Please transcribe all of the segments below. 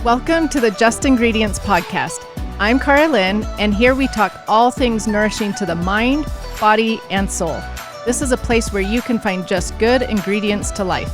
Welcome to the Just Ingredients podcast. I'm Cara Lynn, and here we talk all things nourishing to the mind, body, and soul. This is a place where you can find just good ingredients to life.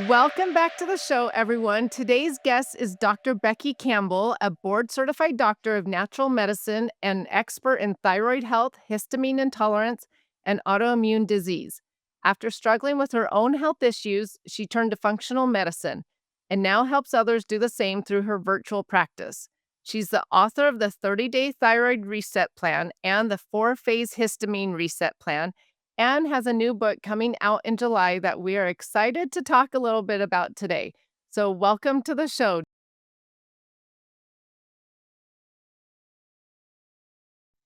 Welcome back to the show, everyone. Today's guest is Dr. Becky Campbell, a board-certified doctor of natural medicine and expert in thyroid health, histamine intolerance, and autoimmune disease. After struggling with her own health issues, she turned to functional medicine and now helps others do the same through her virtual practice. She's the author of the 30-Day Thyroid Reset Plan and the 4-Phase Histamine Reset Plan, and has a new book coming out in July that we are excited to talk a little bit about today. So welcome to the show.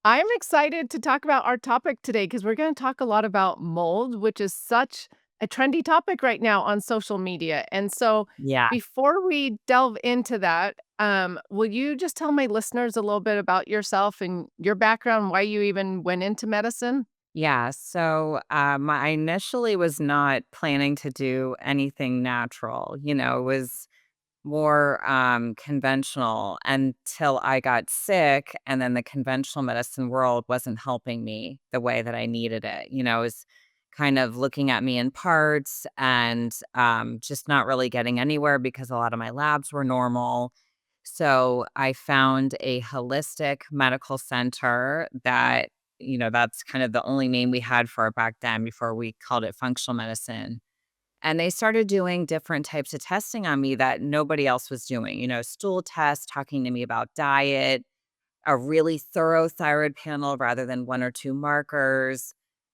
I'm excited to talk about our topic today because we're going to talk a lot about mold, which is such a trendy topic right now on social media. And so Yeah. before we delve into that, will you just tell my listeners a little bit about yourself and your background, why you even went into medicine? Yeah. I initially was not planning to do anything natural. It was more conventional until I got sick. And then the conventional medicine world wasn't helping me the way that I needed it. It was kind of looking at me in parts and just not really getting anywhere because a lot of my labs were normal. So I found a holistic medical center that's kind of the only name we had for it back then before we called it functional medicine. And they started doing different types of testing on me that nobody else was doing, stool tests, talking to me about diet, a really thorough thyroid panel rather than one or two markers,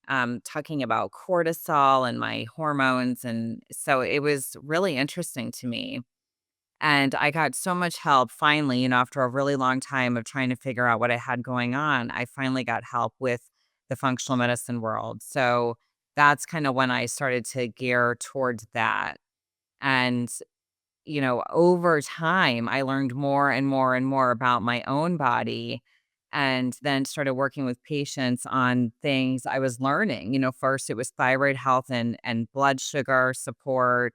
talking about cortisol and my hormones. And so it was really interesting to me. And I got so much help finally, after a really long time of trying to figure out what I had going on, I finally got help with the functional medicine world. So that's kind of when I started to gear towards that. And, over time, I learned more and more and more about my own body and then started working with patients on things I was learning. First it was thyroid health and blood sugar support.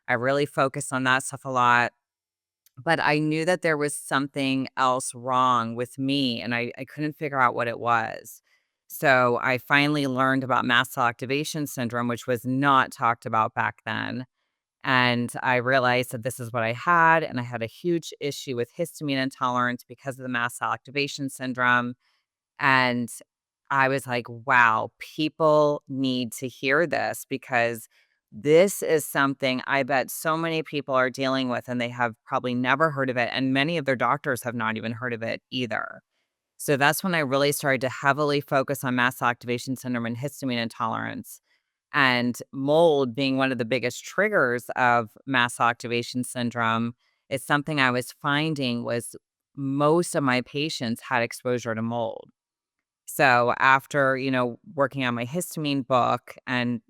I really focused on that stuff a lot, but I knew that there was something else wrong with me, and I couldn't figure out what it was. So I finally learned about mast cell activation syndrome, which was not talked about back then. And I realized that this is what I had, and I had a huge issue with histamine intolerance because of the mast cell activation syndrome. And I was like, wow, people need to hear this because this is something I bet so many people are dealing with and they have probably never heard of it. And many of their doctors have not even heard of it either. So that's when I really started to heavily focus on mast cell activation syndrome and histamine intolerance. And mold being one of the biggest triggers of mast cell activation syndrome is something I was finding was most of my patients had exposure to mold. So after, working on my histamine book and,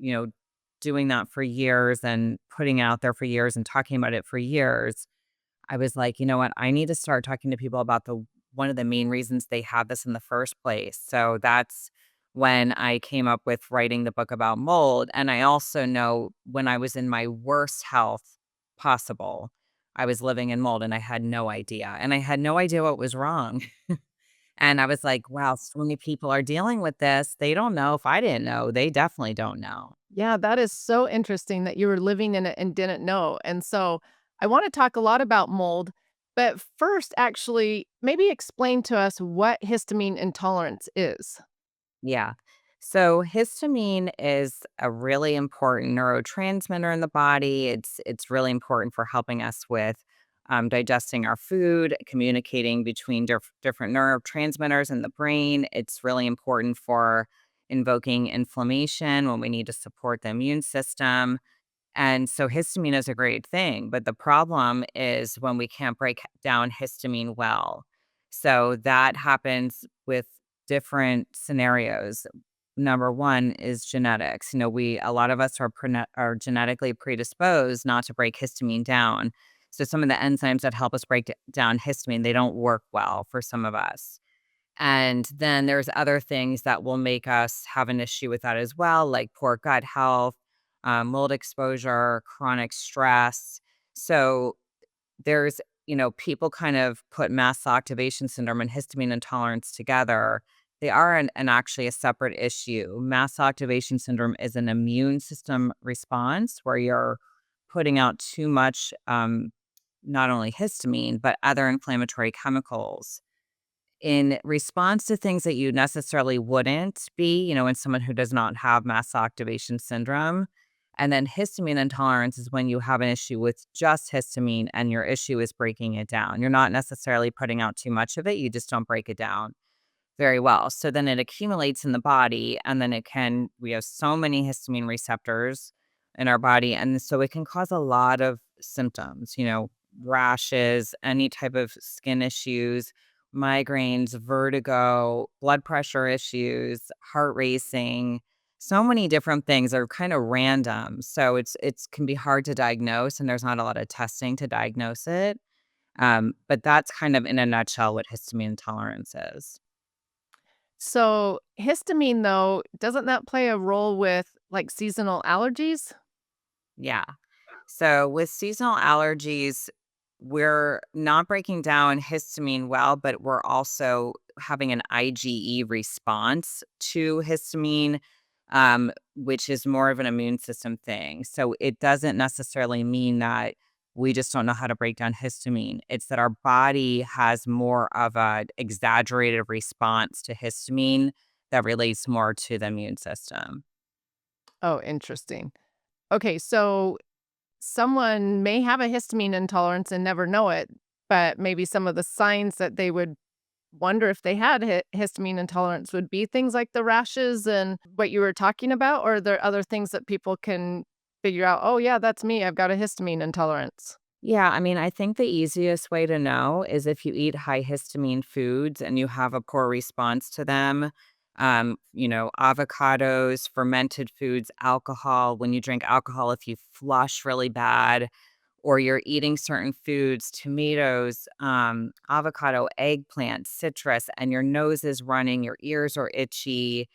doing that for years and putting it out there for years and talking about it for years, I was like, you know what? I need to start talking to people about the one of the main reasons they have this in the first place. So that's when I came up with writing the book about mold. And I also know when I was in my worst health possible, I was living in mold and I had no idea. And I had no idea what was wrong. And I was like, wow, so many people are dealing with this. They don't know. If I didn't know, they definitely don't know. Yeah, that is so interesting that you were living in it and didn't know. And so I want to talk a lot about mold, but first, actually, maybe explain to us what histamine intolerance is. Yeah. So histamine is a really important neurotransmitter in the body. It's really important for helping us with digesting our food, communicating between different neurotransmitters in the brain. It's really important for invoking inflammation when we need to support the immune system. And so histamine is a great thing, but the problem is when we can't break down histamine well. So that happens with different scenarios. Number one is genetics. A lot of us are genetically predisposed not to break histamine down. So some of the enzymes that help us break down histamine, they don't work well for some of us. And then there's other things that will make us have an issue with that as well, like poor gut health, mold exposure, chronic stress. So there's, people kind of put mast cell activation syndrome and histamine intolerance together. They are actually a separate issue. Mast cell activation syndrome is an immune system response where you're putting out too much, not only histamine, but other inflammatory chemicals in response to things that you necessarily wouldn't be, in someone who does not have mast cell activation syndrome. And then histamine intolerance is when you have an issue with just histamine and your issue is breaking it down. You're not necessarily putting out too much of it, you just don't break it down very well. So then it accumulates in the body, and then we have so many histamine receptors in our body. And so it can cause a lot of symptoms, rashes, any type of skin issues, migraines, vertigo, blood pressure issues, heart racing. So many different things are kind of random. So it's can be hard to diagnose, and there's not a lot of testing to diagnose it. But that's kind of in a nutshell what histamine intolerance is. So, histamine, though, doesn't that play a role with like seasonal allergies? Yeah. So with seasonal allergies, we're not breaking down histamine well, but we're also having an IgE response to histamine, which is more of an immune system thing. So it doesn't necessarily mean that we just don't know how to break down histamine. It's that our body has more of a exaggerated response to histamine that relates more to the immune system. Oh, interesting. Okay, so someone may have a histamine intolerance and never know it, but maybe some of the signs that they would wonder if they had histamine intolerance would be things like the rashes and what you were talking about, or are there other things that people can figure out, "Oh, yeah, that's me. I've got a histamine intolerance." Yeah, I mean, I think the easiest way to know is if you eat high histamine foods and you have a poor response to them. Avocados, fermented foods, alcohol. When you drink alcohol, if you flush really bad, or you're eating certain foods, tomatoes, avocado, eggplant, citrus, and your nose is running, your ears are itchy,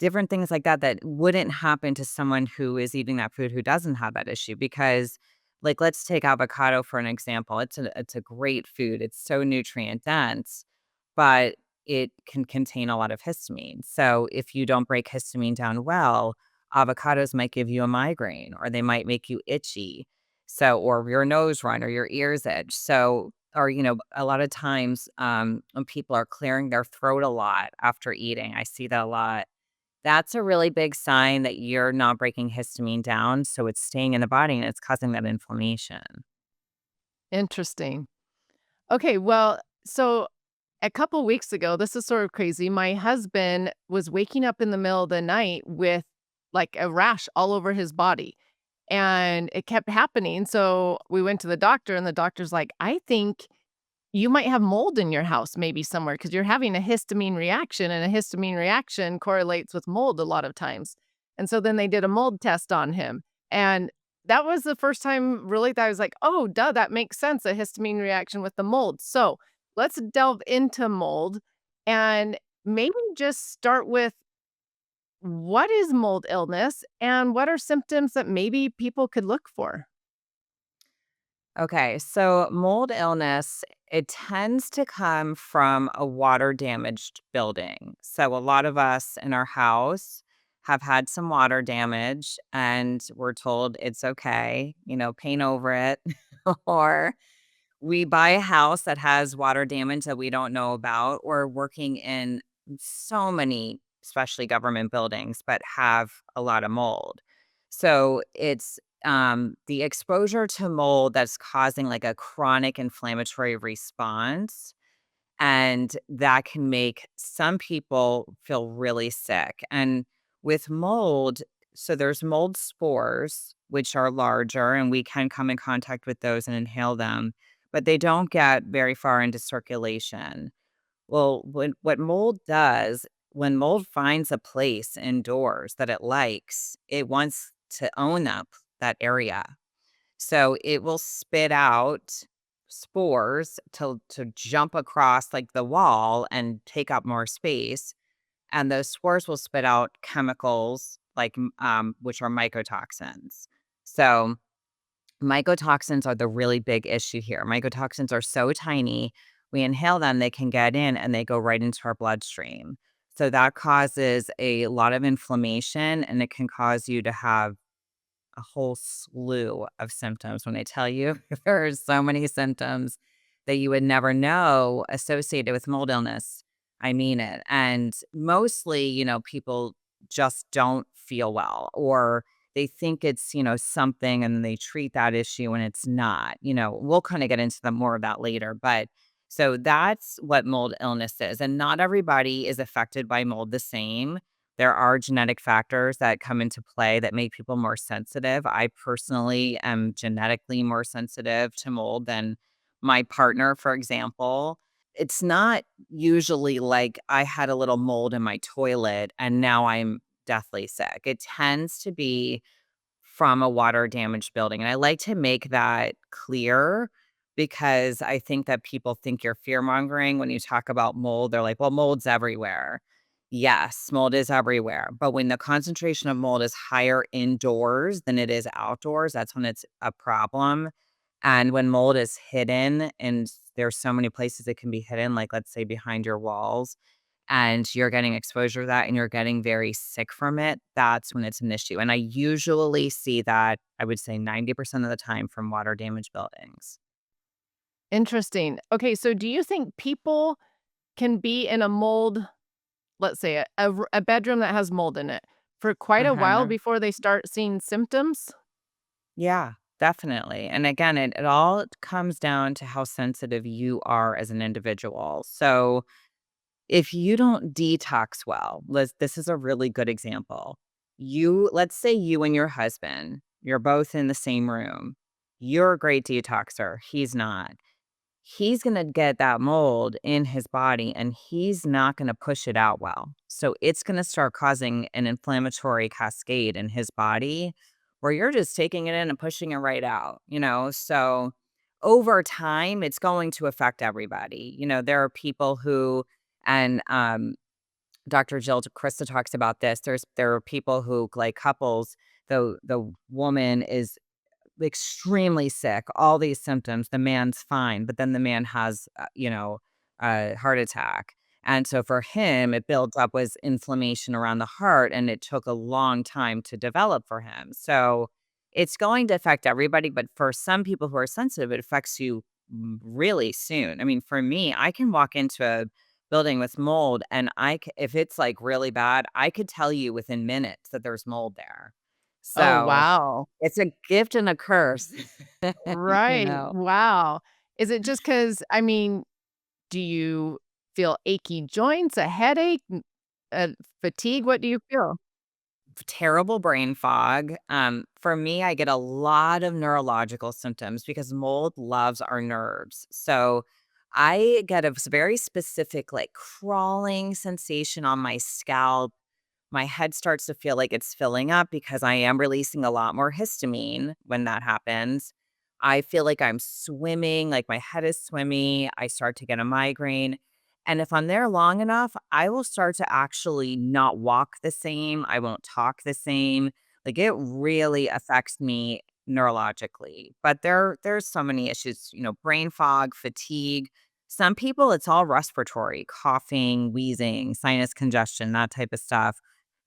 different things like that that wouldn't happen to someone who is eating that food who doesn't have that issue because like let's take avocado for an example. It's a great food. It's so nutrient dense, but it can contain a lot of histamine. So if you don't break histamine down well, avocados might give you a migraine or they might make you itchy. So or your nose run or your ears itch. So or a lot of times when people are clearing their throat a lot after eating, I see that a lot. That's a really big sign that you're not breaking histamine down, so it's staying in the body and it's causing that inflammation. Interesting. Okay, well, so a couple weeks ago, this is sort of crazy. My husband was waking up in the middle of the night with like a rash all over his body, and it kept happening. So we went to the doctor, and the doctor's like, "I think you might have mold in your house, maybe somewhere, because you're having a histamine reaction, and a histamine reaction correlates with mold a lot of times." And so then they did a mold test on him, and that was the first time really that I was like, "Oh, duh, that makes sense, a histamine reaction with the mold." So, let's delve into mold and maybe just start with what is mold illness and what are symptoms that maybe people could look for? Okay, so mold illness, it tends to come from a water damaged building. So a lot of us in our house have had some water damage and we're told it's okay, paint over it. Or we buy a house that has water damage that we don't know about, or working in so many, especially government buildings, but have a lot of mold. So it's the exposure to mold that's causing like a chronic inflammatory response. And that can make some people feel really sick. And with mold, so there's mold spores, which are larger, and we can come in contact with those and inhale them, but they don't get very far into circulation. Well, what mold does, when mold finds a place indoors that it likes, it wants to own up that area. So it will spit out spores to jump across like the wall and take up more space. And those spores will spit out chemicals which are mycotoxins. So mycotoxins are the really big issue here. Mycotoxins are so tiny, we inhale them, they can get in and they go right into our bloodstream. So that causes a lot of inflammation and it can cause you to have a whole slew of symptoms. When I tell you, there are so many symptoms that you would never know associated with mold illness. I mean it. And mostly, people just don't feel well or they think it's, something and they treat that issue and it's not. We'll kind of get into the more of that later. But so that's what mold illness is. And not everybody is affected by mold the same. There are genetic factors that come into play that make people more sensitive. I personally am genetically more sensitive to mold than my partner, for example. It's not usually like I had a little mold in my toilet and now I'm deathly sick. It tends to be from a water damaged building. And I like to make that clear because I think that people think you're fear mongering when you talk about mold. They're like, well, mold's everywhere. Yes, mold is everywhere. But when the concentration of mold is higher indoors than it is outdoors, that's when it's a problem. And when mold is hidden, and there's so many places it can be hidden, like let's say behind your walls, and you're getting exposure to that and you're getting very sick from it, that's when it's an issue. And I usually see that, I would say 90% of the time from water damaged buildings. Interesting. Okay, so do you think people can be in a mold, let's say a bedroom that has mold in it, for quite a while Uh-huh. before they start seeing symptoms? Yeah, definitely. And again, it all comes down to how sensitive you are as an individual. So if you don't detox well, this is a really good example. Let's say you and your husband, you're both in the same room. You're a great detoxer. He's not. He's going to get that mold in his body and he's not going to push it out well. So it's going to start causing an inflammatory cascade in his body where you're just taking it in and pushing it right out. So over time, it's going to affect everybody. There are people who, and Dr. Jill Krista talks about this. There are people who, like couples, the woman is extremely sick, all these symptoms, the man's fine, but then the man has, a heart attack. And so for him, it builds up with inflammation around the heart, and it took a long time to develop for him. So it's going to affect everybody, but for some people who are sensitive, it affects you really soon. I mean, for me, I can walk into a building with mold, and if it's like really bad, I could tell you within minutes that there's mold there. Oh, So wow. it's a gift and a curse, you Right, know? wow. Is it just because? I mean, do you feel achy joints, a headache, fatigue? What do you feel? Terrible brain fog. For me, I get a lot of neurological symptoms because mold loves our nerves. So I get a very specific, like crawling sensation on my scalp. My head starts to feel like it's filling up because I am releasing a lot more histamine when that happens. I feel like I'm swimming, like my head is swimmy. I start to get a migraine. And if I'm there long enough, I will start to actually not walk the same. I won't talk the same. Like it really affects me neurologically. But there's so many issues, brain fog, fatigue. Some people it's all respiratory, coughing, wheezing, sinus congestion, that type of stuff.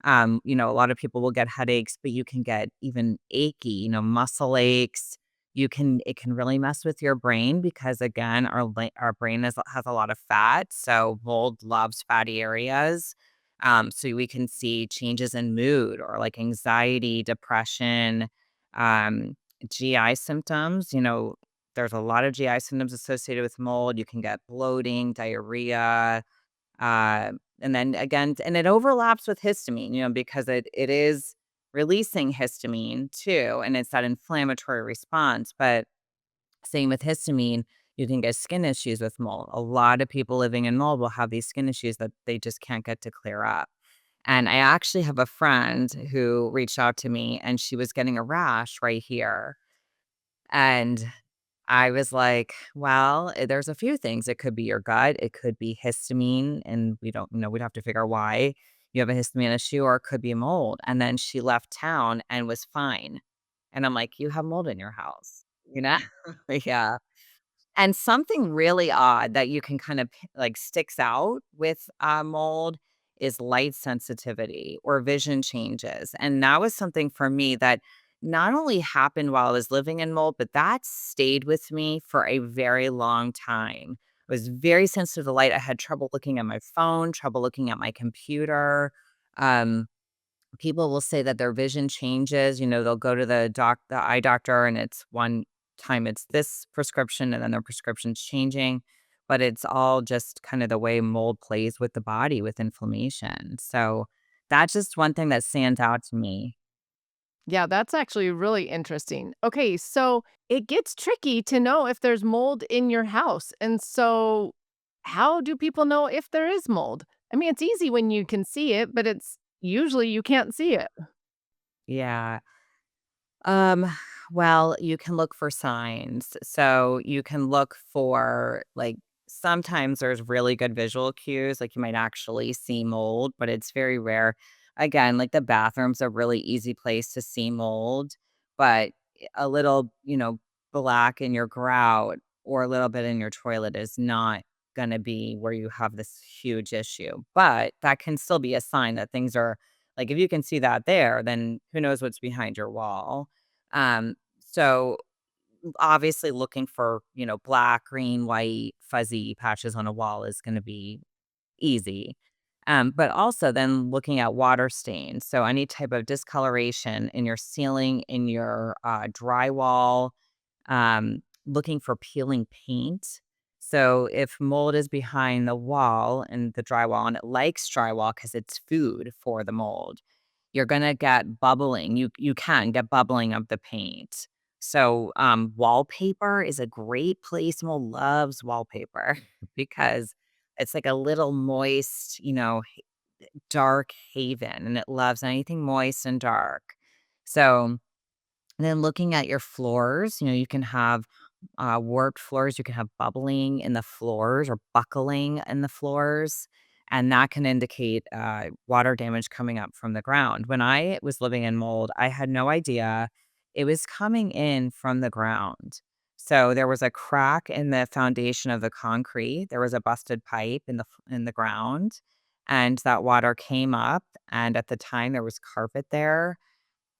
A lot of people will get headaches, but you can get even achy, muscle aches. It can really mess with your brain because again, our brain has a lot of fat, so mold loves fatty areas. So we can see changes in mood or like anxiety, depression, um, GI symptoms. There's a lot of GI symptoms associated with mold. You can get bloating, diarrhea, and then again, and it overlaps with histamine, because it is releasing histamine too, and it's that inflammatory response. But same with histamine, you can get skin issues with mold. A lot of people living in mold will have these skin issues that they just can't get to clear up. And I actually have a friend who reached out to me and she was getting a rash right here. And I was like, well, there's a few things. It could be your gut, it could be histamine, and we don't know. We'd have to figure out why. you have a histamine issue or it could be mold. And then she left town and was fine. And I'm like, you have mold in your house, you know? Yeah. And something really odd that you can kind of like sticks out with mold is light sensitivity or vision changes. And that was something for me that not only happened while I was living in mold, but that stayed with me for a very long time. I was very sensitive to light. I had trouble looking at my phone, trouble looking at my computer. Um, People will say that their vision changes, they'll go to the eye doctor, and it's one time it's this prescription and then their prescription's changing, but it's all just kind of the way mold plays with the body with inflammation. So, that's just one thing that stands out to me. Yeah, that's actually really interesting. Okay, so it gets tricky to know if there's mold in your house. And so, how do people know if there is mold? I mean, it's easy when you can see it, but it's usually you can't see it. Yeah. Um, well, you can look for signs. So you can look for like sometimes there's really good visual cues, like you might actually see mold, but it's very rare. Again, like the bathroom's a really easy place to see mold, but a little, black in your grout or a little bit in your toilet is not going to be where you have this huge issue. But that can still be a sign that things are like if you can see that there, then who knows what's behind your wall. So obviously looking for, black, green, white, fuzzy patches on a wall is going to be easy. But also then looking at water stains. So any type of discoloration in your ceiling, in your drywall, looking for peeling paint. So if mold is behind the wall and the drywall and it likes drywall because it's food for the mold, you're gonna get bubbling. You can get bubbling of the paint. So, wallpaper is a great place. Mo loves wallpaper because it's like a little moist, dark haven, and it loves anything moist and dark. So, then looking at your floors, you can have warped floors, you can have bubbling in the floors or buckling in the floors, and that can indicate water damage coming up from the ground. When I was living in mold, I had no idea it was coming in from the ground. So there was a crack in the foundation of the concrete. There was a busted pipe in the ground, and that water came up. And at the time, there was carpet there,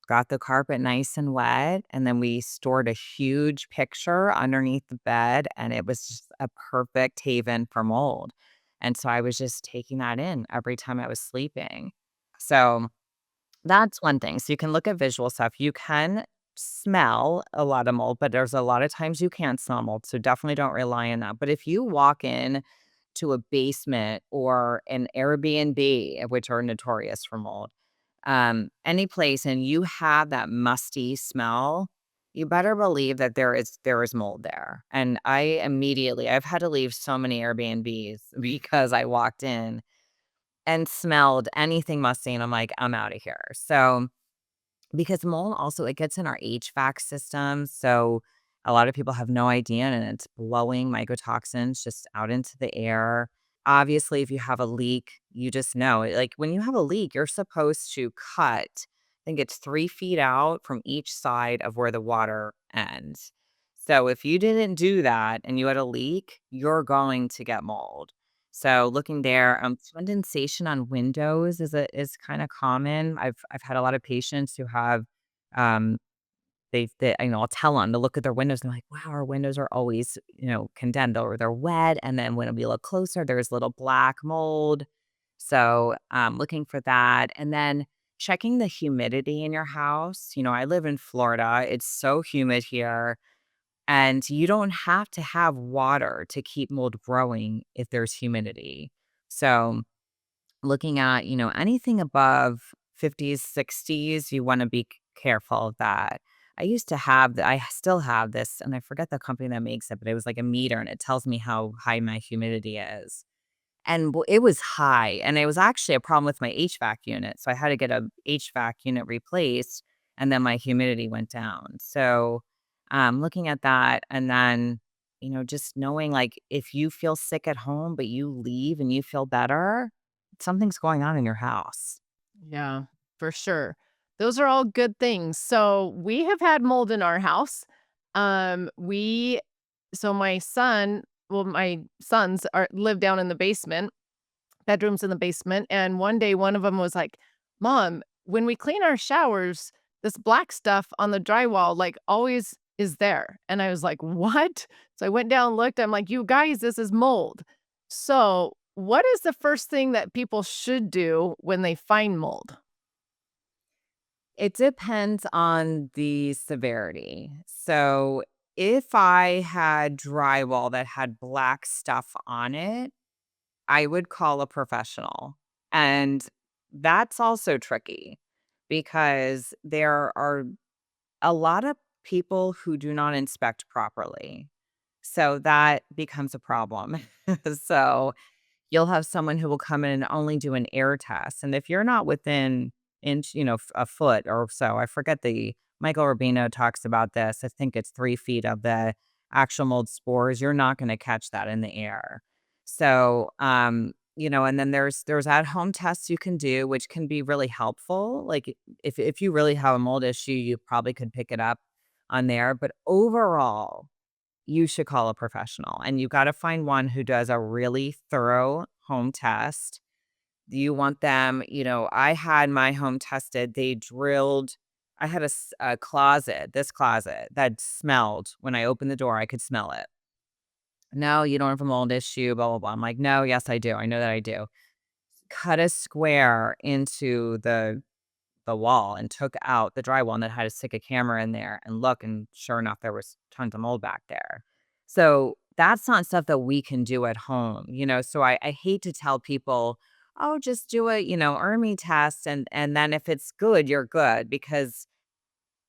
got the carpet nice and wet, and then we stored a huge picture underneath the bed, and it was just a perfect haven for mold. And so I was just taking that in every time I was sleeping. So that's one thing. So you can look at visual stuff. You can smell a lot of mold, but there's a lot of times you can't smell mold. So definitely don't rely on that. But if you walk in to a basement or an Airbnb, which are notorious for mold, any place and you have that musty smell, you better believe that there is mold there. And I've had to leave so many Airbnbs because I walked in and smelled anything musty and I'm like, I'm out of here. So because mold also it gets in our HVAC system. So a lot of people have no idea and it's blowing mycotoxins just out into the air. Obviously, if you have a leak, you just know. Like when you have a leak, you're supposed to cut, I think it's 3 feet out from each side of where the water ends. So if you didn't do that and you had a leak, you're going to get mold. So looking there, condensation on windows is kind of common. I've had a lot of patients who have um I'll tell them to look at their windows and they're like, wow, our windows are always, condemned or they're wet. And then when we look closer, there's little black mold. So looking for that. And then checking the humidity in your house. I live in Florida. It's so humid here. And you don't have to have water to keep mold growing if there's humidity. So looking at, anything above 50s, 60s, you wanna be careful of that. I still have this, and I forget the company that makes it, but it was like a meter, and it tells me how high my humidity is. And it was high, and it was actually a problem with my HVAC unit, so I had to get a HVAC unit replaced, and then my humidity went down. So, looking at that, and then, just knowing, like, if you feel sick at home, but you leave and you feel better, something's going on in your house. Yeah, for sure. Those are all good things. So we have had mold in our house. We so my son, well, my sons are live down in the basement, bedrooms in the basement, and one day one of them was like, "Mom, when we clean our showers, this black stuff on the drywall like always is there." And I was like, "What?" So I went down and looked. I'm like, "You guys, this is mold." So, what is the first thing that people should do when they find mold? It depends on the severity. So, if I had drywall that had black stuff on it, I would call a professional. And that's also tricky because there are a lot of people who do not inspect properly. So that becomes a problem. So you'll have someone who will come in and only do an air test. And if you're not within a foot or so, I forget Michael Rubino talks about this. I think it's 3 feet of the actual mold spores. You're not going to catch that in the air. So, and then there's at home tests you can do, which can be really helpful. Like if you really have a mold issue, you probably could pick it up on there. But overall, you should call a professional, and you gotta find one who does a really thorough home test. You want them I had my home tested, they drilled I had a closet, this closet that smelled. When I opened the door, I could smell it. "No, you don't have a mold issue, blah, blah, blah." I'm like, "No, yes, I do. I know that I do." Cut a square into the wall and took out the drywall and then had to stick a camera in there and look, and sure enough, there was tons of mold back there. So, that's not stuff that we can do at home, so I hate to tell people, "Oh, just do a, ERMI test, and then if it's good, you're good," because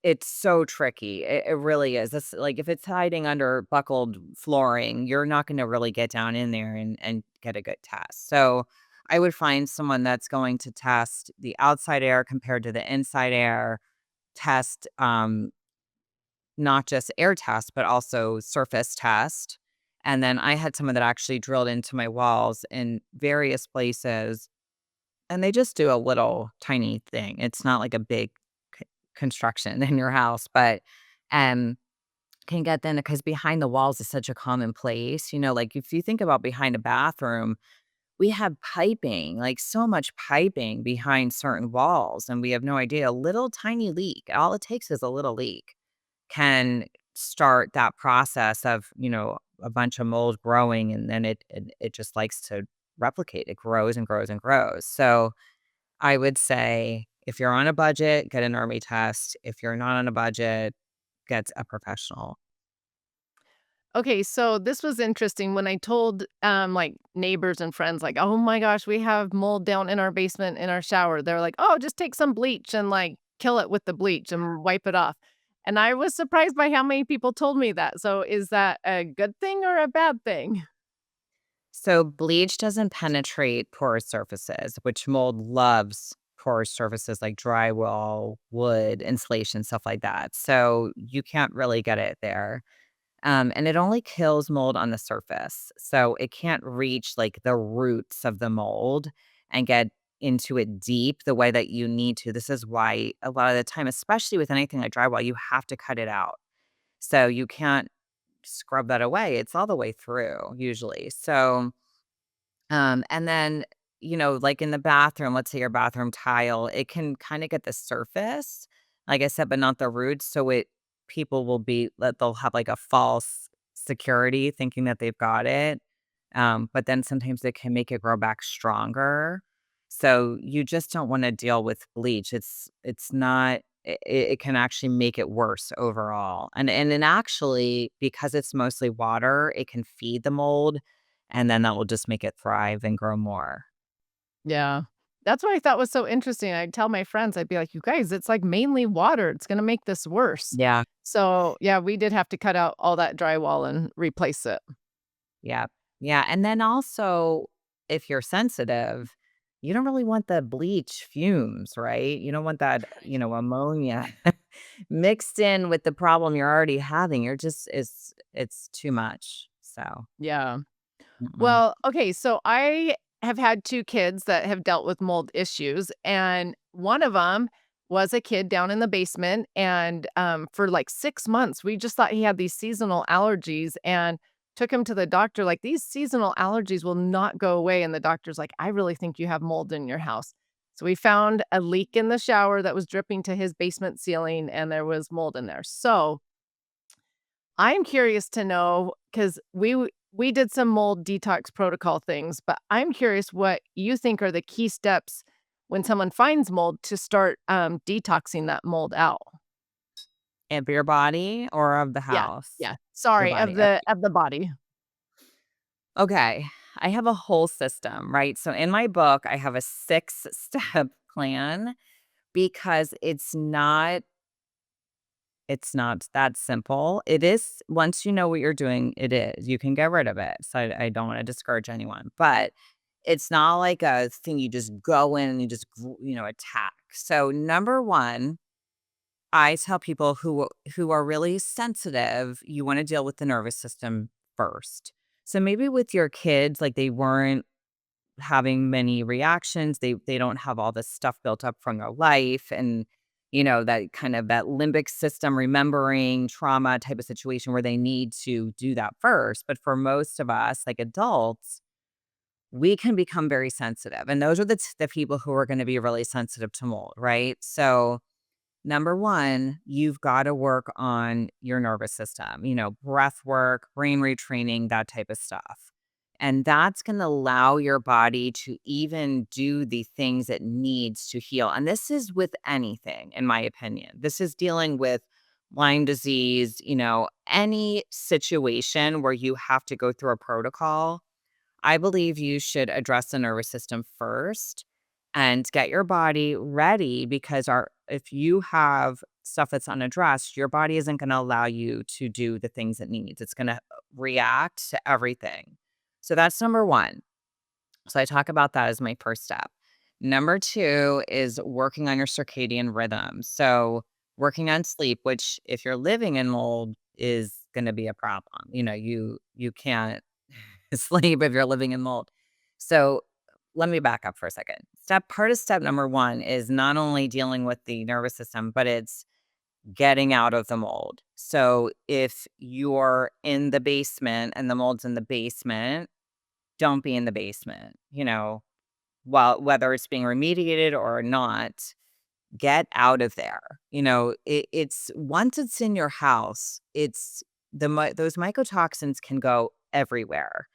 it's so tricky. It really is. It's like if it's hiding under buckled flooring, you're not gonna really get down in there and get a good test. So, I would find someone that's going to test the outside air compared to the inside air, test, not just air test, but also surface test. And then I had someone that actually drilled into my walls in various places, and they just do a little tiny thing. It's not like a big construction in your house, but um can get then because behind the walls is such a common place. Like if you think about behind a bathroom, we have piping, like so much piping behind certain walls, and we have no idea. A little tiny leak, all it takes is a little leak can start that process of, a bunch of mold growing, and then it just likes to replicate. It grows and grows and grows. So I would say if you're on a budget, get an army test. If you're not on a budget, get a professional. Okay, so this was interesting when I told, like, neighbors and friends, like, "Oh my gosh, we have mold down in our basement in our shower." They're like, "Oh, just take some bleach and, like, kill it with the bleach and wipe it off." And I was surprised by how many people told me that. So is that a good thing or a bad thing? So bleach doesn't penetrate porous surfaces, which mold loves porous surfaces like drywall, wood, insulation, stuff like that. So you can't really get it there. And it only kills mold on the surface. So it can't reach like the roots of the mold and get into it deep the way that you need to. This is why a lot of the time, especially with anything like drywall, you have to cut it out. So you can't scrub that away. It's all the way through usually. So and then, like in the bathroom, let's say your bathroom tile, it can kind of get the surface, like I said, but not the roots. So people will be that they'll have like a false security thinking that they've got it. But then sometimes it can make it grow back stronger. So you just don't want to deal with bleach. It's not it can actually make it worse overall. And then actually, because it's mostly water, it can feed the mold, and then that will just make it thrive and grow more. Yeah. That's what I thought was so interesting. I'd tell my friends, I'd be like, "You guys, it's, like, mainly water. It's gonna make this worse." Yeah, So, yeah, we did have to cut out all that drywall and replace it. yeah, yeah, and then also, if you're sensitive, you don't really want the bleach fumes, right? You don't want that, ammonia mixed in with the problem you're already having. You're just it's too much, so, Yeah. mm-mm. Well, okay, so I have had 2 kids that have dealt with mold issues, and one of them was a kid down in the basement, and, for, like, 6 months, we just thought he had these seasonal allergies and took him to the doctor, like, "These seasonal allergies will not go away," and the doctor's like, "I really think you have mold in your house." So we found a leak in the shower that was dripping to his basement ceiling, and there was mold in there. So I'm curious to know because we did some mold detox protocol things, but I'm curious what you think are the key steps when someone finds mold to start, detoxing that mold out. Of your body or of the Yeah, house? yeah. Your Sorry, body, okay. of the body. Okay, I have a whole system, right? So in my book, I have a 6-step plan because it's not that simple. It is once you know what you're doing, it is. You can get rid of it. So I don't wanna discourage anyone, but it's not like a thing you just go in and you just attack. So number 1, I tell people who are really sensitive, you wanna deal with the nervous system first. So maybe with your kids, like, they weren't having many reactions, they don't have all this stuff built up from their life and, that kind of that limbic system remembering trauma type of situation where they need to do that first. But for most of us, like adults, we can become very sensitive, and those are the people who are gonna be really sensitive to mold, right? So number 1, you've gotta work on your nervous system, breath work, brain retraining, that type of stuff. And that's gonna allow your body to even do the things it needs to heal. And this is with anything, in my opinion. This is dealing with Lyme disease, any situation where you have to go through a protocol. I believe you should address the nervous system first and get your body ready because if you have stuff that's unaddressed, your body isn't going to allow you to do the things it needs. It's going to react to everything. So that's number 1. So I talk about that as my first step. Number 2 is working on your circadian rhythm. So working on sleep, which if you're living in mold is going to be a problem. You can't sleep if you're living in mold. So let me back up for a second. Part of step number 1 is not only dealing with the nervous system, but it's getting out of the mold. So if you're in the basement and the mold's in the basement, don't be in the basement, while whether it's being remediated or not, get out of there. It's once it's in your house, it's those mycotoxins can go everywhere.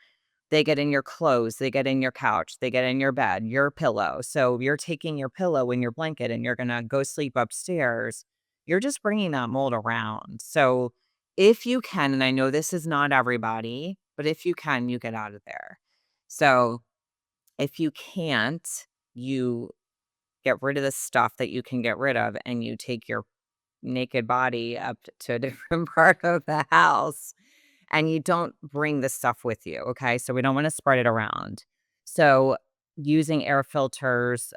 They get in your clothes, they get in your couch, they get in your bed, your pillow. So you're taking your pillow and your blanket and you're going to go sleep upstairs. You're just bringing that mold around. So if you can, and I know this is not everybody, but if you can, you get out of there. So if you can't, you get rid of the stuff that you can get rid of and you take your naked body up to a different part of the house and you don't bring this stuff with you, okay? So we don't wanna spread it around. So using air filters,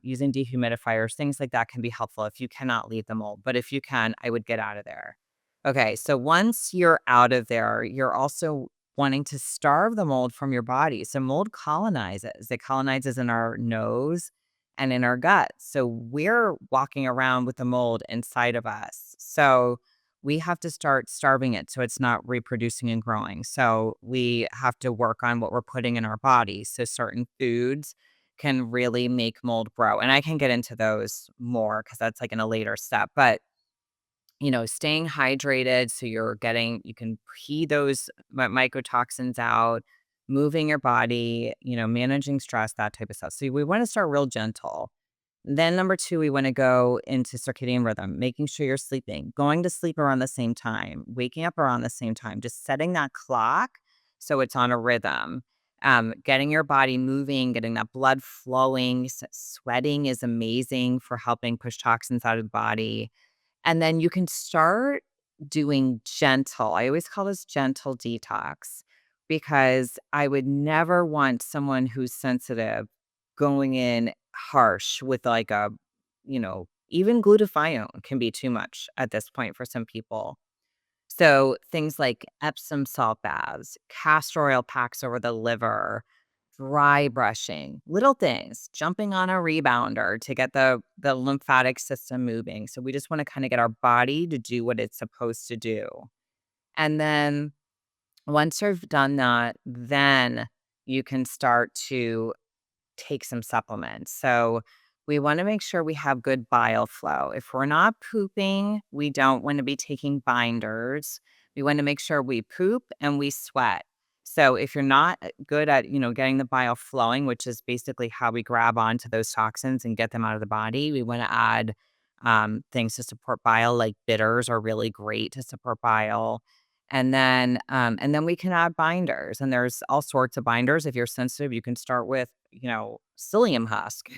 using dehumidifiers, things like that can be helpful if you cannot leave the mold, but if you can, I would get out of there. Okay, so once you're out of there, you're also wanting to starve the mold from your body. So mold colonizes. It colonizes in our nose and in our gut. So we're walking around with the mold inside of us. So we have to start starving it so it's not reproducing and growing. So we have to work on what we're putting in our bodies. So certain foods can really make mold grow. And I can get into those more because that's like in a later step. But staying hydrated so you can pee those mycotoxins out, moving your body, managing stress, that type of stuff. So we want to start real gentle. Then number 2, we wanna go into circadian rhythm, making sure you're sleeping, going to sleep around the same time, waking up around the same time, just setting that clock so it's on a rhythm. Getting your body moving, getting that blood flowing, sweating is amazing for helping push toxins out of the body. And then you can start doing gentle I always call this gentle detox because I would never want someone who's sensitive going in harsh with like even glutathione can be too much at this point for some people. So things like Epsom salt baths, castor oil packs over the liver, dry brushing, little things, jumping on a rebounder to get the lymphatic system moving. So we just want to kind of get our body to do what it's supposed to do. And then once you've done that, then you can start to take some supplements. So we want to make sure we have good bile flow. If we're not pooping, we don't want to be taking binders. We want to make sure we poop and we sweat. So if you're not good at, getting the bile flowing, which is basically how we grab onto those toxins and get them out of the body, we want to add things to support bile, like bitters are really great to support bile. And then we can add binders, and there's all sorts of binders. If you're sensitive, you can start with, psyllium husk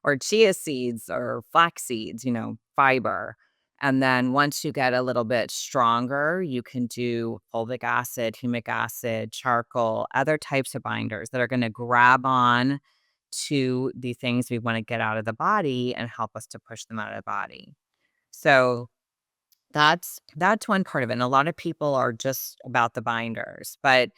or chia seeds or flax seeds, fiber. And then once you get a little bit stronger, you can do fulvic acid, humic acid, charcoal, other types of binders that are going to grab on to the things we want to get out of the body and help us to push them out of the body. So that's one part of it, and a lot of people are just about the binders, but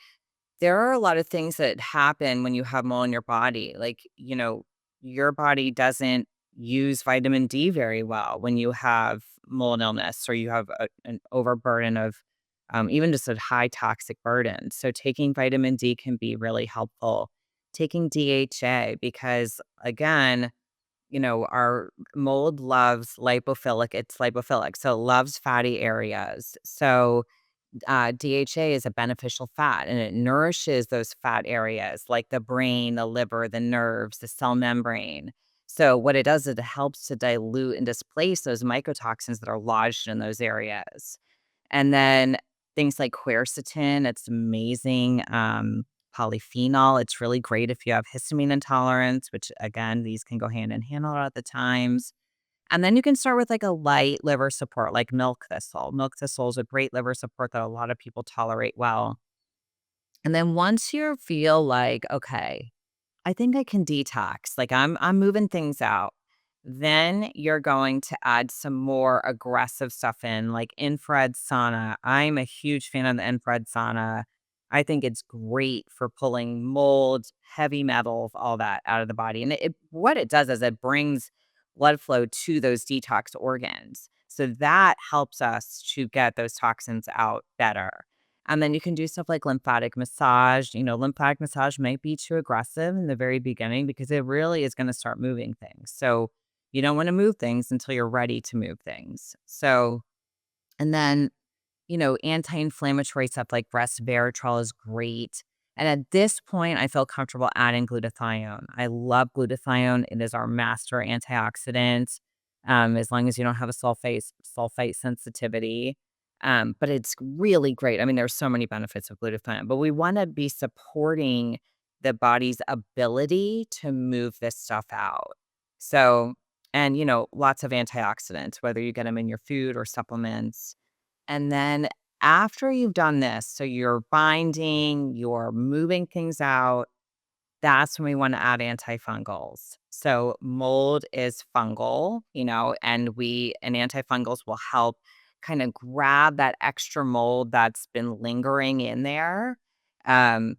there are a lot of things that happen when you have mold in your body, like, your body doesn't use vitamin D very well when you have mold illness or you have an overburden of, even just a high toxic burden, so taking vitamin D can be really helpful. Taking DHA because, again, our mold loves lipophilic. It's lipophilic, so it loves fatty areas. So, DHA is a beneficial fat and it nourishes those fat areas like the brain, the liver, the nerves, the cell membrane. So, what it does is it helps to dilute and displace those mycotoxins that are lodged in those areas. And then things like quercetin, it's amazing. Polyphenol, it's really great if you have histamine intolerance, which again, these can go hand in hand a lot of the times. And then you can start with like a light liver support, like milk thistle. Milk thistle is a great liver support that a lot of people tolerate well. And then once you feel like, okay, I think I can detox. Like I'm moving things out. Then you're going to add some more aggressive stuff in, like infrared sauna. I'm a huge fan of the infrared sauna. I think it's great for pulling mold, heavy metals, all that out of the body. And what it does is it brings blood flow to those detox organs. So that helps us to get those toxins out better. And then you can do stuff like lymphatic massage. Lymphatic massage might be too aggressive in the very beginning because it really is going to start moving things. So you don't want to move things until you're ready to move things. So, and then anti-inflammatory stuff like resveratrol is great. And at this point, I feel comfortable adding glutathione. I love glutathione. It is our master antioxidant, as long as you don't have a sulfate sensitivity. But it's really great. I mean, there's so many benefits of glutathione, but we want to be supporting the body's ability to move this stuff out. So, and lots of antioxidants, whether you get them in your food or supplements. And then after you've done this, so you're binding, you're moving things out, that's when we want to add antifungals. So mold is fungal, and antifungals will help kind of grab that extra mold that's been lingering in there. Um,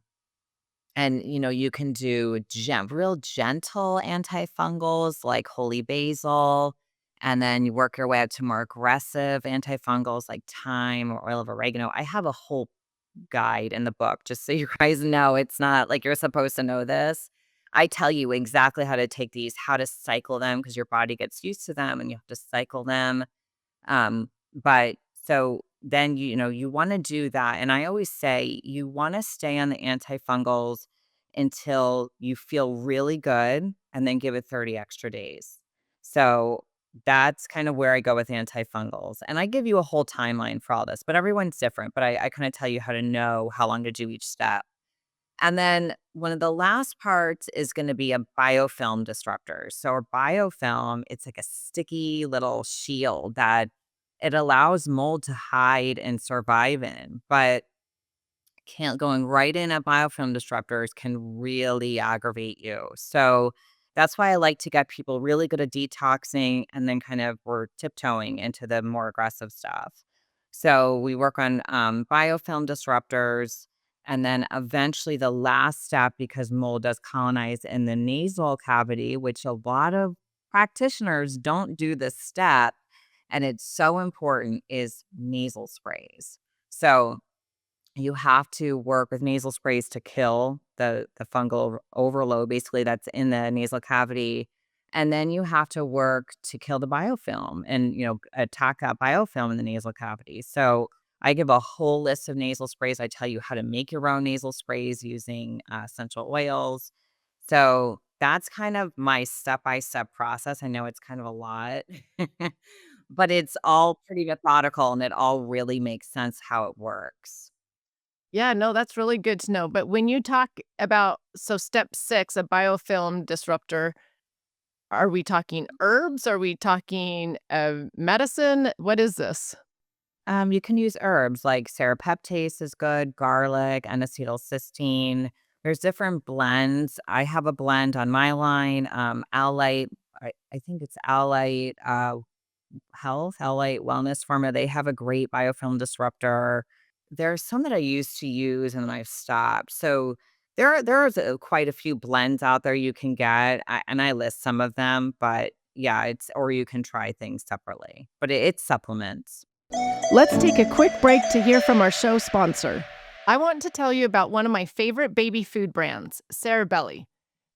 and you can do real gentle antifungals like holy basil, and then you work your way up to more aggressive antifungals like thyme or oil of oregano. I have a whole guide in the book just so you guys know it's not like you're supposed to know this. I tell you exactly how to take these, how to cycle them because your body gets used to them and you have to cycle them. But so then, you want to do that. And I always say you want to stay on the antifungals until you feel really good and then give it 30 extra days. So that's kind of where I go with antifungals. And I give you a whole timeline for all this, but everyone's different. But I kind of tell you how to know how long to do each step. And then one of the last parts is going to be a biofilm disruptor. So a biofilm, it's like a sticky little shield that it allows mold to hide and survive in, but can't going right in at biofilm disruptors can really aggravate you. So that's why I like to get people really good at detoxing and then kind of we're tiptoeing into the more aggressive stuff. So we work on biofilm disruptors And then eventually the last step, because mold does colonize in the nasal cavity, which a lot of practitioners don't do this step, and it's so important, is nasal sprays. So you have to work with nasal sprays to kill the fungal overload, basically, that's in the nasal cavity, and then you have to work to kill the biofilm and, attack that biofilm in the nasal cavity. So, I give a whole list of nasal sprays. I tell you how to make your own nasal sprays using, essential oils. So, that's kind of my step-by-step process. I know it's kind of a lot, but it's all pretty methodical, and it all really makes sense how it works. Yeah, no, that's really good to know. But when you talk about, so step 6, a biofilm disruptor, are we talking herbs? Are we talking medicine? What is this? You can use herbs like serapeptase is good, garlic, N-acetylcysteine. There's different blends. I have a blend on my line. Owlite, I think it's Owlite Health, Owlite Wellness Pharma. They have a great biofilm disruptor. There's some that I used to use and then I've stopped. So there's quite a few blends out there you can get, and I list some of them. But yeah, it's or you can try things separately. But it's supplements. Let's take a quick break to hear from our show sponsor. I want to tell you about one of my favorite baby food brands, Cerebelly.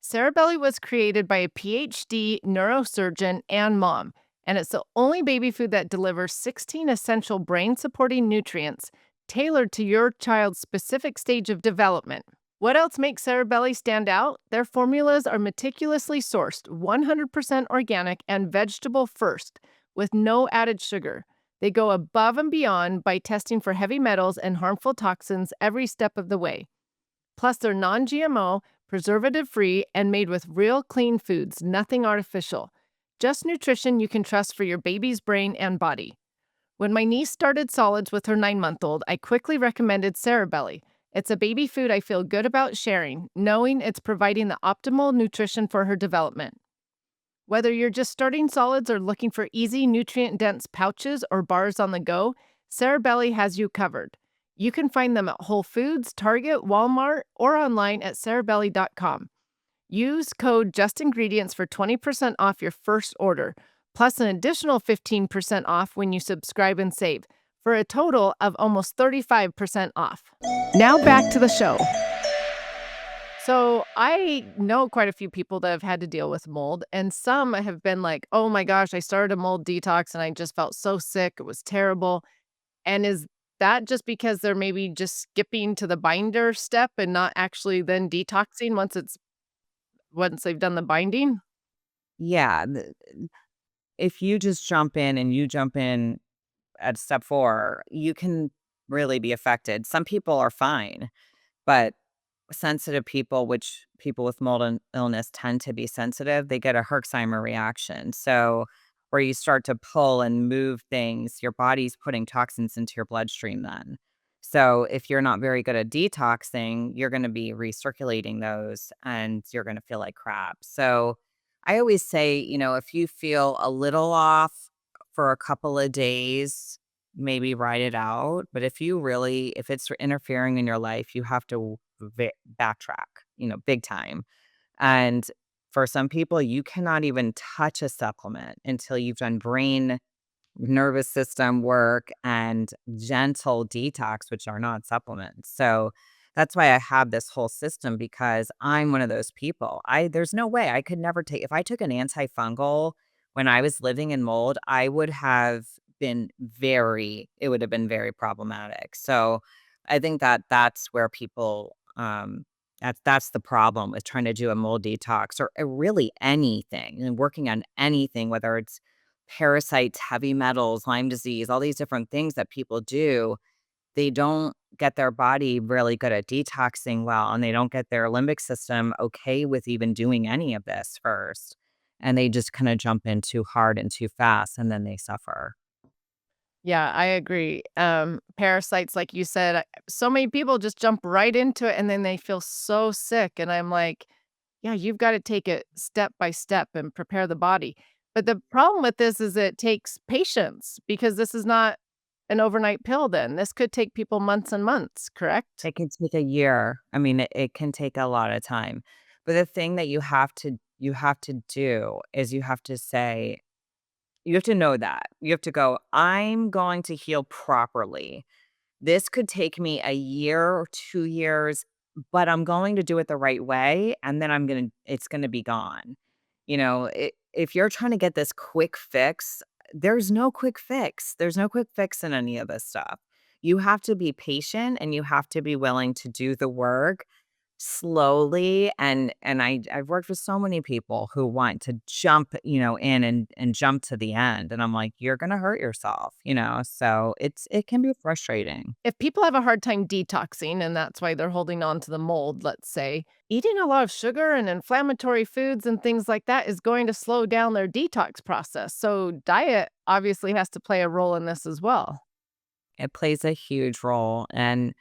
Cerebelly was created by a PhD neurosurgeon and mom, and it's the only baby food that delivers 16 essential brain supporting nutrients tailored to your child's specific stage of development. What else makes Cerebelly stand out? Their formulas are meticulously sourced, 100% organic, and vegetable first, with no added sugar. They go above and beyond by testing for heavy metals and harmful toxins every step of the way. Plus, they're non GMO, preservative free, and made with real clean foods, nothing artificial. Just nutrition you can trust for your baby's brain and body. When my niece started solids with her 9-month-old, I quickly recommended Cerebelly. It's a baby food I feel good about sharing, knowing it's providing the optimal nutrition for her development. Whether you're just starting solids or looking for easy, nutrient dense pouches or bars on the go, Cerebelly has you covered. You can find them at Whole Foods, Target, Walmart, or online at cerebelly.com. Use code JUSTINGREDIENTS for 20% off your first order, plus an additional 15% off when you subscribe and save, for a total of almost 35% off. Now back to the show. So I know quite a few people that have had to deal with mold, and some have been like, "Oh my gosh, I started a mold detox and I just felt so sick. It was terrible." And is that just because they're maybe just skipping to the binder step and not actually then detoxing once they've done the binding? Yeah, if you just jump in and you jump in at step 4, you can really be affected. Some people are fine, but sensitive people, which people with mold illness tend to be sensitive, they get a Herxheimer reaction. So, where you start to pull and move things, your body's putting toxins into your bloodstream then. So, if you're not very good at detoxing, you're going to be recirculating those and you're going to feel like crap. So, I always say, if you feel a little off for a couple of days, maybe ride it out. But if it's interfering in your life, you have to backtrack, big time. And for some people, you cannot even touch a supplement until you've done brain, nervous system work, and gentle detox, which are not supplements. So that's why I have this whole system, because I'm one of those people. There's no way I could never take if I took an antifungal when I was living in mold, I would have it would have been very problematic. So I think that that's where people that's the problem with trying to do a mold detox, or really anything and working on anything, whether it's parasites, heavy metals, Lyme disease, all these different things that people do. They don't get their body really good at detoxing well, and they don't get their limbic system okay with even doing any of this first. And they just kind of jump in too hard and too fast, and then they suffer. Yeah, I agree. Parasites, like you said, so many people just jump right into it and then they feel so sick. And I'm like, yeah, you've got to take it step by step and prepare the body. But the problem with this is it takes patience because this is not an overnight pill then. This could take people months and months, correct? It can take a year. I mean, it can take a lot of time. But the thing that you have to do is you have to say you have to know that. You have to go, "I'm going to heal properly. This could take me a year or 2 years, but I'm going to do it the right way, and then it's gonna be gone." If you're trying to get this quick fix, there's no quick fix. There's no quick fix in any of this stuff. You have to be patient, and you have to be willing to do the work slowly, and I've worked with so many people who want to jump, in and jump to the end, and I'm like, "You're gonna hurt yourself." So it can be frustrating. If people have a hard time detoxing and that's why they're holding on to the mold, let's say, eating a lot of sugar and inflammatory foods and things like that is going to slow down their detox process. So, diet obviously has to play a role in this as well. It plays a huge role, and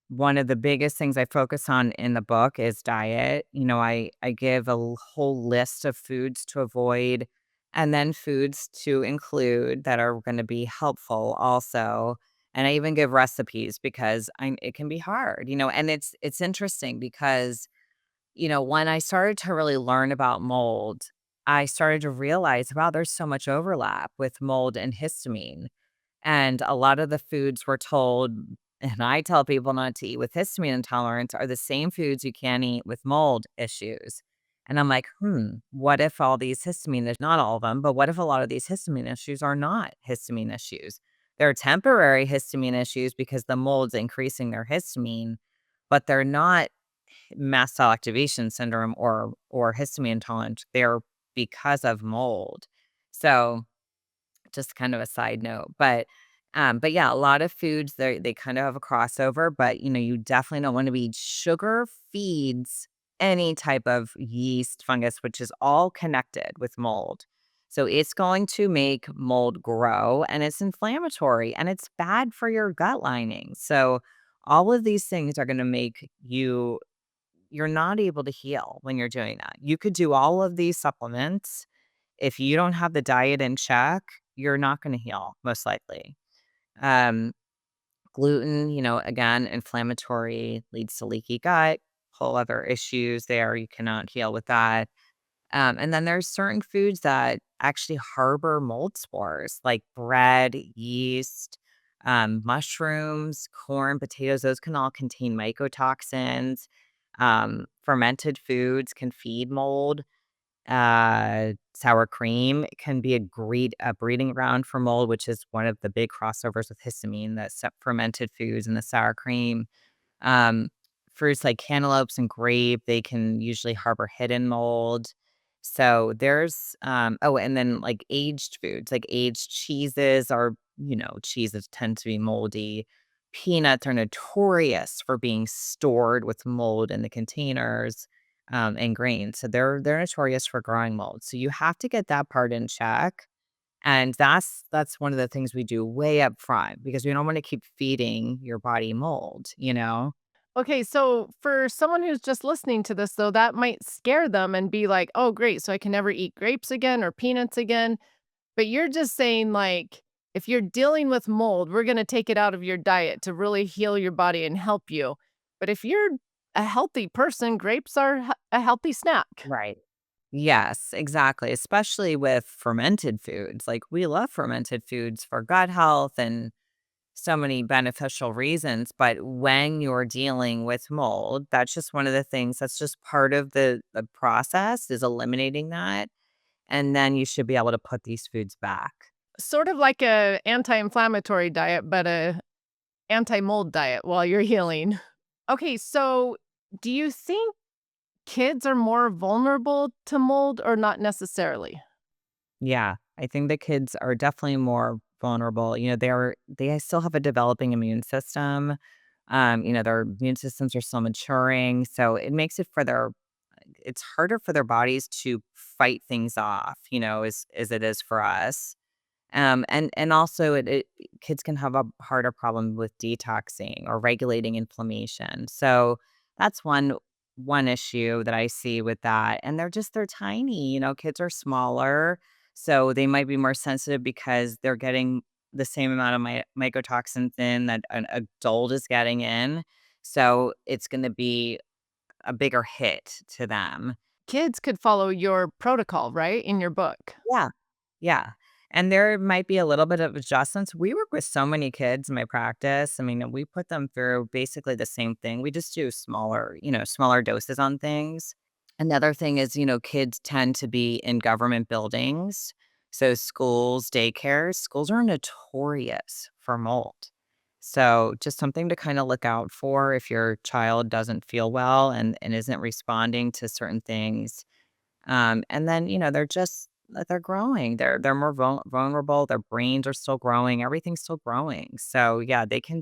one of the biggest things I focus on in the book is diet. I give whole list of foods to avoid and then foods to include that are going to be helpful also. And I even give recipes because it can be hard. And it's interesting because, when I started to really learn about mold, I started to realize, wow, there's so much overlap with mold and histamine. And a lot of the foods we're told, and I tell people not to eat with histamine intolerance, are the same foods you can't eat with mold issues. And I'm like, what if all these histamine, not all of them, but what if a lot of these histamine issues are not histamine issues? They're temporary histamine issues because the mold's increasing their histamine, but they're not mast cell activation syndrome or histamine intolerance. They're because of mold. So just kind of a side note, but yeah, a lot of foods they kind of have a crossover, but you definitely don't want to be sugar feeds any type of yeast, fungus, which is all connected with mold. So it's going to make mold grow and it's inflammatory and it's bad for your gut lining. So all of these things are going to make you're not able to heal when you're doing that. You could do all of these supplements if you don't have the diet in check, you're not gonna heal, most likely. Um, Gluten, again, inflammatory, leads to leaky gut, whole other issues there, you cannot heal with that. And then there's certain foods that actually harbor mold spores, like bread, yeast, mushrooms, corn, potatoes, those can all contain mycotoxins. Fermented foods can feed mold. Sour cream can be a breeding ground for mold, which is one of the big crossovers with histamine, the fermented foods and the sour cream. Um, Fruits like cantaloupes and grape, they can usually harbor hidden mold. So and then like aged foods, like aged cheeses tend to be moldy. Peanuts are notorious for being stored with mold in the containers, and grains. So they're notorious for growing mold. So you have to get that part in check. And that's one of the things we do way up front because we don't want to keep feeding your body mold. Okay, so for someone who's just listening to this, though, that might scare them and be like, oh, great. So I can never eat grapes again or peanuts again. But you're just saying, like, if you're dealing with mold, we're going to take it out of your diet to really heal your body and help you. But if you're a healthy person, grapes are a healthy snack. Right. Yes, exactly. Especially with fermented foods. Like we love fermented foods for gut health and so many beneficial reasons. But when you're dealing with mold, that's just one of the things that's just part of the process is eliminating that. And then you should be able to put these foods back. Sort of like a anti-inflammatory diet, but a anti-mold diet while you're healing. Okay, so do you think kids are more vulnerable to mold or not necessarily? Yeah, I think the kids are definitely more vulnerable. They still have a developing immune system. Their immune systems are still maturing, so it makes it's harder for their bodies to fight things off, as it is for us. And also kids can have a harder problem with detoxing or regulating inflammation. So that's one issue that I see with that. And they're tiny, kids are smaller, so they might be more sensitive because the same amount of mycotoxins in that an adult is getting in. So it's going to be a bigger hit to them. Kids could follow your protocol, right, in your book. Yeah. Yeah. And there might be a little bit of adjustments. We work with so many kids in my practice. I mean, we put them through basically the same thing. We just do smaller, smaller doses on things. Another thing is, kids tend to be in government buildings. So schools, daycares, schools are notorious for mold. So just something to kind of look out for if your child doesn't feel well and isn't responding to certain things. And then, they're growing. They're more vulnerable. Their brains are still growing. Everything's still growing. So yeah, they can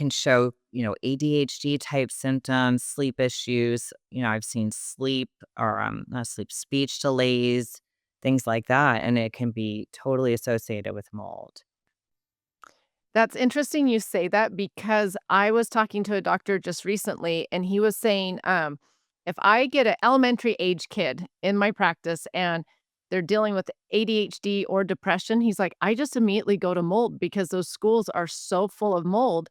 show, ADHD type symptoms, sleep issues. I've seen sleep or not sleep, speech delays, things like that. And it can be totally associated with mold. That's interesting you say that because I was talking to a doctor just recently, and he was saying, if I get an elementary age kid in my practice and they're dealing with ADHD or depression, he's like, I just immediately go to mold because those schools are so full of mold.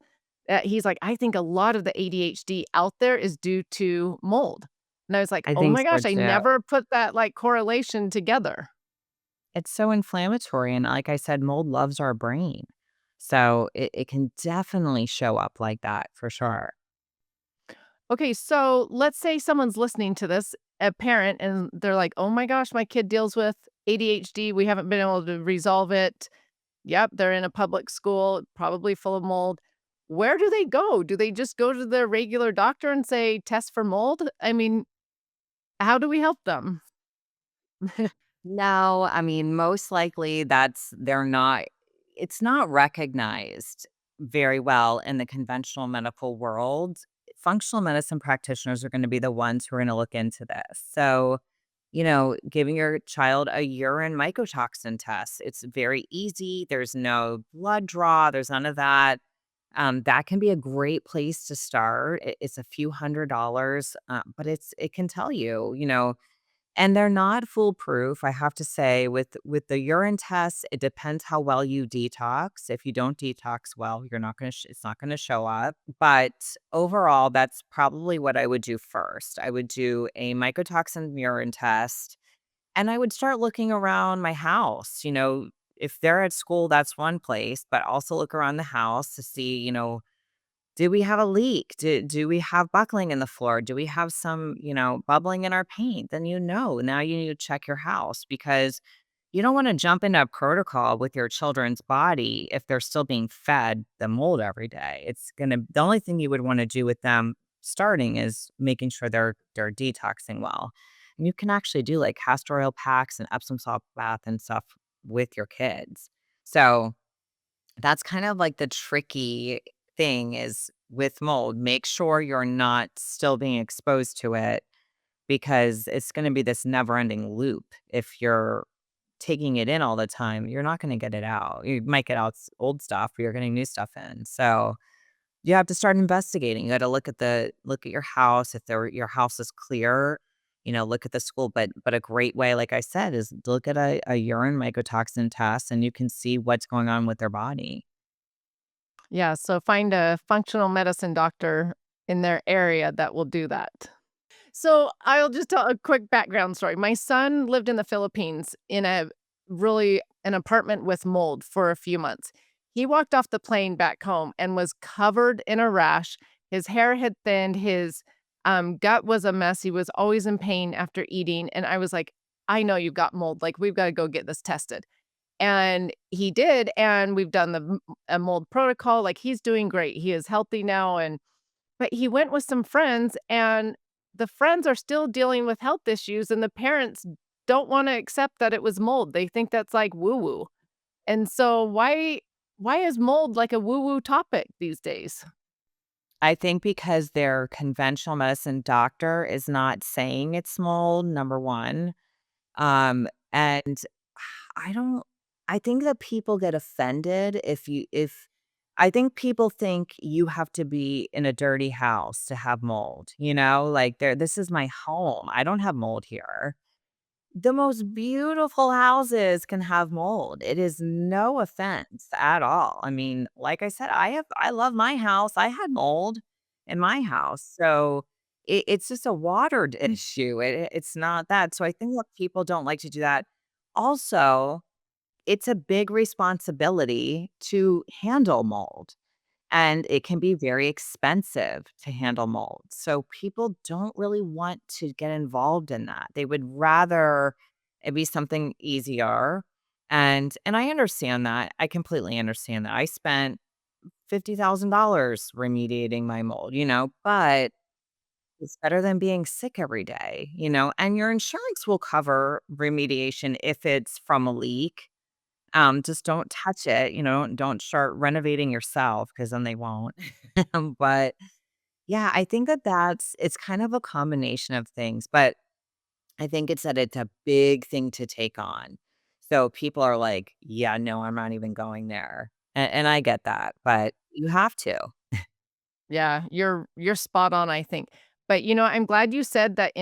He's like, I think a lot of the ADHD out there is due to mold. And I was like, I oh think my so gosh, I too. never put that like correlation together. It's so inflammatory. And like I said, mold loves our brain. So it can definitely show up like that for sure. Okay, so let's say someone's listening to this, a parent, and they're like, "Oh my gosh, my kid deals with ADHD. We haven't been able to resolve it." Yep, they're in a public school, probably full of mold. Where do they go? Do they just go to their regular doctor and say, "Test for mold"? I mean, how do we help them? No, I mean, most likely it's not recognized very well in the conventional medical world. Functional medicine practitioners are going to be the ones who are going to look into this. So, giving your child a urine mycotoxin test, it's very easy. There's no blood draw, there's none of that. That can be a great place to start. It's a few $100s, but it can tell you, and they're not foolproof, I have to say, with the urine tests, it depends how well you detox. If you don't detox well, you're not gonna it's not gonna show up. But overall, that's probably what I would do first. I would do a mycotoxin urine test, and I would start looking around my house. If they're at school, that's one place, but also look around the house to see, do we have a leak? Do we have buckling in the floor? Do we have some, bubbling in our paint? Then now you need to check your house because you don't want to jump into a protocol with your children's body if they're still being fed the mold every day. The only thing you would want to do with them starting is making sure they're detoxing well. And you can actually do like castor oil packs and Epsom salt bath and stuff with your kids. So that's kind of like the tricky thing is with mold, make sure you're not still being exposed to it because it's going to be this never ending loop. If you're taking it in all the time, you're not going to get it out. You might get out old stuff, but you're getting new stuff in. So you have to start investigating. You got to look at your house. If your house is clear, look at the school. But a great way, like I said, is look at a urine mycotoxin test, and you can see what's going on with their body. Yeah, so find a functional medicine doctor in their area that will do that. So I'll just tell a quick background story. My son lived in the Philippines in an apartment with mold for a few months. He walked off the plane back home and was covered in a rash. His hair had thinned, his gut was a mess. He was always in pain after eating. And I was like, I know you've got mold. Like, we've got to go get this tested. And he did. And we've done a mold protocol. Like, he's doing great. He is healthy now. But he went with some friends, and the friends are still dealing with health issues, and the parents don't wanna accept that it was mold. They think that's, like, woo-woo. And so why is mold like a woo-woo topic these days? I think because their conventional medicine doctor is not saying it's mold, number 1. And I don't I think that people get offended if I think people think you have to be in a dirty house to have mold, like this is my home. I don't have mold here. The most beautiful houses can have mold. It is no offense at all. I mean, like I said, I love my house. I had mold in my house. So it's just a water issue. It's not that. So I think that people don't like to do that. Also, it's a big responsibility to handle mold. And it can be very expensive to handle mold. So people don't really want to get involved in that. They would rather it be something easier. And I understand that. I completely understand that. I spent $50,000 remediating my mold, but it's better than being sick every day, and your insurance will cover remediation if it's from a leak. Just don't touch it, don't start renovating yourself because then they won't. But yeah, I think that it's kind of a combination of things, but I think it's a big thing to take on. So people are like, "Yeah, no, I'm not even going there." And I get that, but you have to. Yeah, you're spot on, I think. But, I'm glad you said that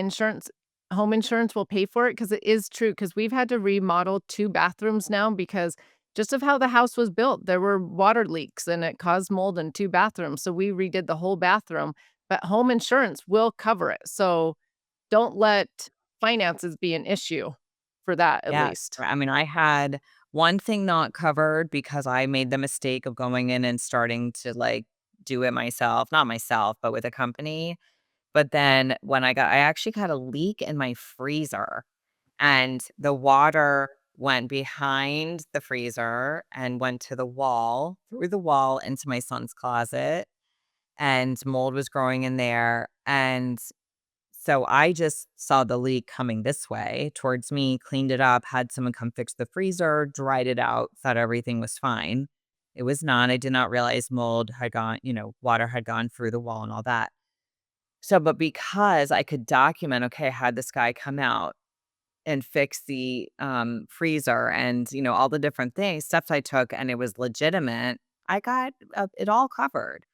home insurance will pay for it because it is true. Because 'cause we've had to remodel 2 bathrooms now because just of how the house was built, there were water leaks and it caused mold in 2 bathrooms, so we redid the whole bathroom, but home insurance will cover it, so don't let finances be an issue for that, at Yes. least. I mean, I had one thing not covered because I made the mistake of going in and starting to, like, do it myself, not myself, but with a company. But then I actually got a leak in my freezer, and the water went behind the freezer and went to the wall, through the wall into my son's closet, and mold was growing in there, and so I just saw the leak coming this way towards me, cleaned it up, had someone come fix the freezer, dried it out, thought everything was fine. It was not. I did not realize mold had gone, water had gone through the wall and all that. So, but because I could document, okay, I had this guy come out and fix the, freezer and, all the different things, steps I took, and it was legitimate, I got, it all covered.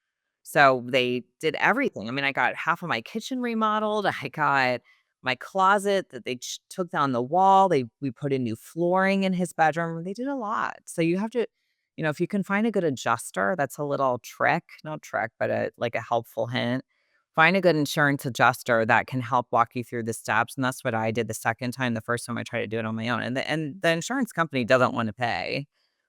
So, they did everything. I mean, I got half of my kitchen remodeled, I got my closet that they took down the wall, we put in new flooring in his bedroom, they did a lot. So, you have to if you can find a good adjuster, that's a little trick, not trick, but like a helpful hint. Find a good insurance adjuster that can help walk you through the steps, and that's what I did the second time. The first time I tried to do it on my own, and the insurance company doesn't wanna pay.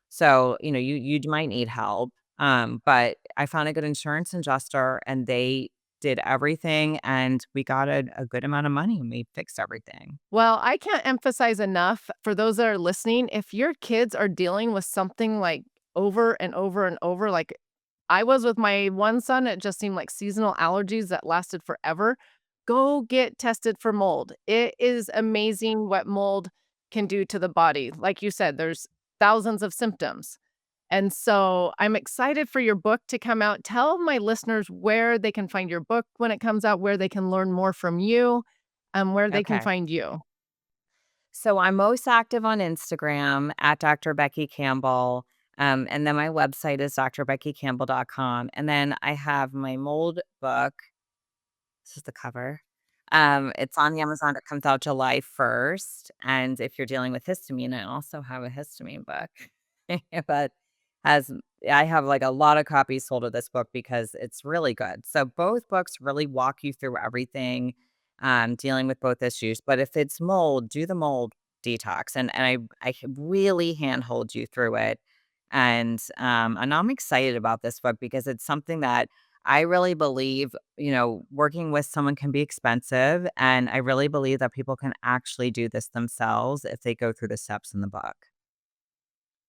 So, you might need help, but I found a good insurance adjuster, and they did everything, and we got a good amount of money, and we fixed everything. Well, I can't emphasize enough for those that are listening, if your kids are dealing with something like over and over and over, like I was with my one son, it just seemed like seasonal allergies that lasted forever. Go get tested for mold. It is amazing what mold can do to the body. Like you said, there's thousands of symptoms. And so I'm excited for your book to come out. Tell my listeners where they can find your book when it comes out, where they can learn more from you, where they can Okay. find you. So I'm most active on Instagram at Dr. Becky Campbell. And then my website is drbeckycampbell.com. And then I have my mold book. This is the cover. It's on Amazon. It comes out July 1st. And if you're dealing with histamine, I also have a histamine book. But has I have like a lot of copies sold of this book because it's really good. So both books really walk you through everything, dealing with both issues. But if it's mold, do the mold detox, and I can really handhold you through it. And I'm excited about this book because it's something that I really believe, working with someone can be expensive, and I really believe that people can actually do this themselves if they go through the steps in the book.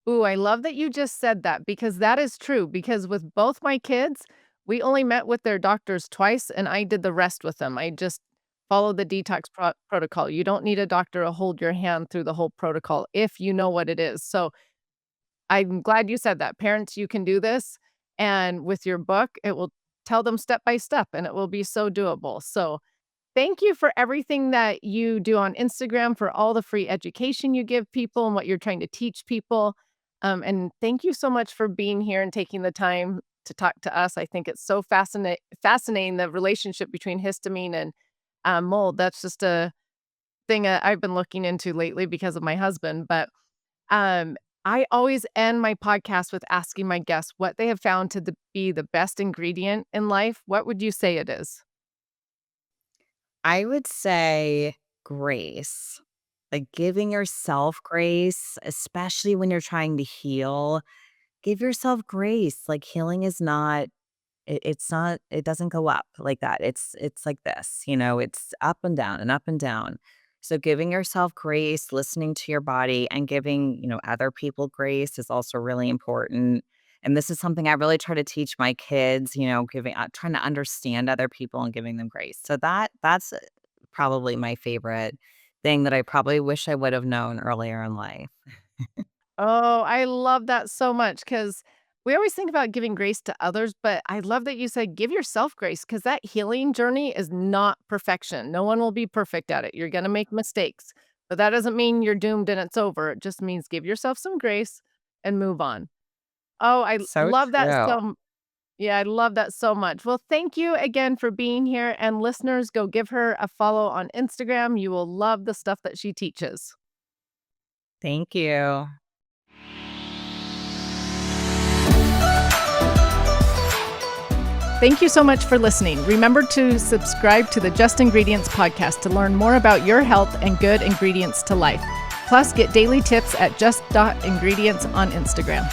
Ooh, I love that you just said that because that is true. Because with both my kids, we only met with their doctors twice and I did the rest with them. I just followed the detox protocol. You don't need a doctor to hold your hand through the whole protocol if you know what it is. So I'm glad you said that. Parents, you can do this. And with your book, it will tell them step by step and it will be so doable. So thank you for everything that you do on Instagram, for all the free education you give people and what you're trying to teach people. And thank you so much for being here and taking the time to talk to us. I think it's so fascinating the relationship between histamine and mold. That's just a thing I've been looking into lately because of my husband, but um, I always end my podcast with asking my guests what they have found to be the best ingredient in life. What would you say it is? I would say grace, like giving yourself grace, especially when you're trying to heal. Give yourself grace. Like healing is not it's not it doesn't go up like that. It's like this, it's up and down and up and down. So giving yourself grace, listening to your body and giving, other people grace is also really important. And this is something I really try to teach my kids, giving trying to understand other people and giving them grace. So that's probably my favorite thing that I probably wish I would have known earlier in life. Oh, I love that so much because we always think about giving grace to others, but I love that you said give yourself grace because that healing journey is not perfection. No one will be perfect at it. You're going to make mistakes, but that doesn't mean you're doomed and it's over. It just means give yourself some grace and move on. Oh, I So love that true. yeah, I love that so much. Well, thank you again for being here. And listeners, go give her a follow on Instagram. You will love the stuff that she teaches. Thank you. Thank you so much for listening. Remember to subscribe to the Just Ingredients podcast to learn more about your health and good ingredients to life. Plus, get daily tips at just.ingredients on Instagram.